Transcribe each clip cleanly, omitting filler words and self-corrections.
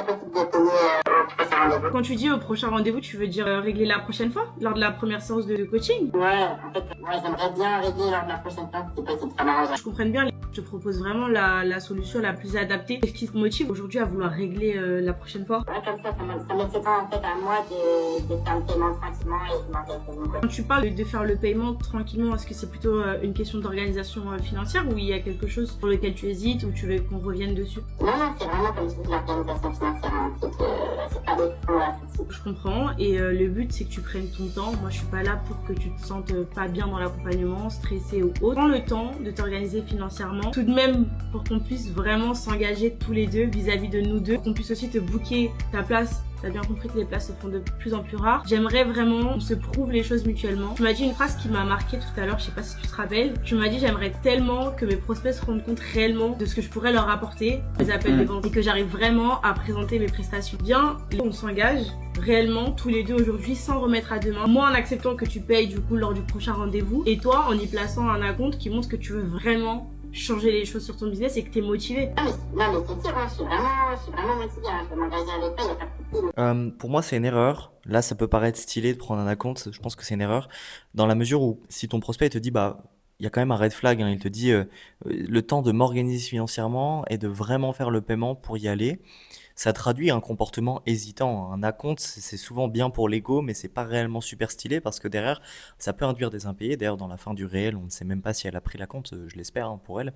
possible de payer au prochain rendez-vous. Quand tu dis au prochain rendez-vous, tu veux dire régler la prochaine fois, lors de la première séance de coaching? Ouais, en fait, moi j'aimerais bien régler lors de la prochaine séance si possible, ça m'arrange. Je comprends bien, je te propose vraiment la solution la plus adaptée. Qu'est-ce qui te motive aujourd'hui à vouloir régler la prochaine fois? Ouais, comme ça me laisse le temps en fait à moi de faire le paiement tranquillement et de m'engager de mon côté. Quand tu parles de faire le paiement tranquillement, est-ce que c'est plutôt une question d'organisation financière ou il y a quelque chose sur lequel tu hésites ou tu veux qu'on revienne dessus? Non, c'est vraiment comme je dis l'organisation financière, hein. C'est pas des fonds là tout de suite. Je comprends et le but c'est que tu prennes ton temps. Moi je suis pas là pour que tu te sentes pas bien dans l'accompagnement, stressé ou autre. Prends le temps de t'organiser financièrement, tout de même pour qu'on puisse vraiment s'engager tous les deux vis-à-vis de nous deux, qu'on puisse aussi te booker ta place. T'as bien compris que les places se font de plus en plus rares. J'aimerais vraiment qu'on se prouve les choses mutuellement. Tu m'as dit une phrase qui m'a marqué tout à l'heure, je sais pas si tu te rappelles. Tu m'as dit j'aimerais tellement que mes prospects se rendent compte réellement de ce que je pourrais leur apporter, mes appels de vente, et que j'arrive vraiment à présenter mes prestations. Bien, on s'engage réellement tous les deux aujourd'hui sans remettre à demain. Moi en acceptant que tu payes du coup lors du prochain rendez-vous et toi en y plaçant un acompte qui montre que tu veux vraiment changer les choses sur ton business et que t'es motivé. Non mais c'est sûr, hein, je suis vraiment motivée, hein, je peux m'engager avec toi, il n'y a pas de souci. Pour moi, c'est une erreur. Là, ça peut paraître stylé de prendre un acompte. Je pense que c'est une erreur dans la mesure où si ton prospect te dit, bah, il y a quand même un red flag, hein, il te dit le temps de m'organiser financièrement et de vraiment faire le paiement pour y aller, ça traduit un comportement hésitant. Un acompte, c'est souvent bien pour l'ego, mais c'est pas réellement super stylé parce que derrière, ça peut induire des impayés. D'ailleurs, dans la fin du réel, on ne sait même pas si elle a pris l'acompte, je l'espère hein, pour elle.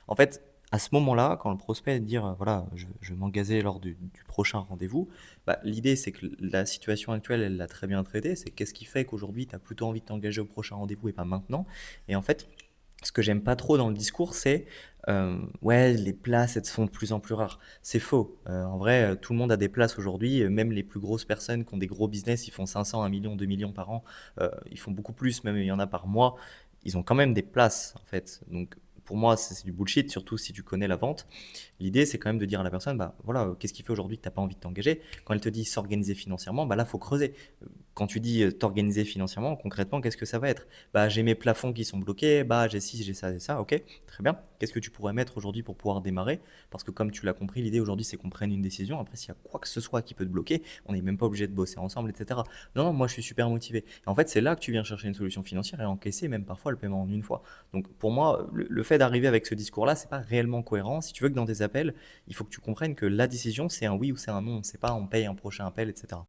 En fait, à ce moment-là, quand le prospect dit voilà, je vais m'engager lors du prochain rendez-vous, bah, l'idée c'est que la situation actuelle, elle l'a très bien traitée. C'est qu'est-ce qui fait qu'aujourd'hui, tu as plutôt envie de t'engager au prochain rendez-vous et pas maintenant. Et en fait, ce que j'aime pas trop dans le discours, c'est ouais, les places, elles se font de plus en plus rares. C'est faux. En vrai, tout le monde a des places aujourd'hui. Même les plus grosses personnes qui ont des gros business, ils font 500, 1 million, 2 millions par an. Ils font beaucoup plus, même il y en a par mois. Ils ont quand même des places, en fait. Donc, pour moi, c'est du bullshit, surtout si tu connais la vente. L'idée, c'est quand même de dire à la personne, bah voilà, qu'est-ce qui fait aujourd'hui que tu n'as pas envie de t'engager? Quand elle te dit s'organiser financièrement, bah là, faut creuser. Quand tu dis t'organiser financièrement, concrètement, qu'est-ce que ça va être? Bah j'ai mes plafonds qui sont bloqués, bah j'ai ci, j'ai ça et ça, ok, très bien. Qu'est-ce que tu pourrais mettre aujourd'hui pour pouvoir démarrer? Parce que comme tu l'as compris, l'idée aujourd'hui, c'est qu'on prenne une décision. Après, s'il y a quoi que ce soit qui peut te bloquer, on n'est même pas obligé de bosser ensemble, etc. Non, non, moi, je suis super motivé. Et en fait, c'est là que tu viens chercher une solution financière et encaisser même parfois le paiement en une fois. Donc pour moi, le fait d'arriver avec ce discours-là, c'est pas réellement cohérent. Si tu veux que dans tes appels, il faut que tu comprennes que la décision, c'est un oui ou c'est un non. C'est pas on paye un prochain appel, etc.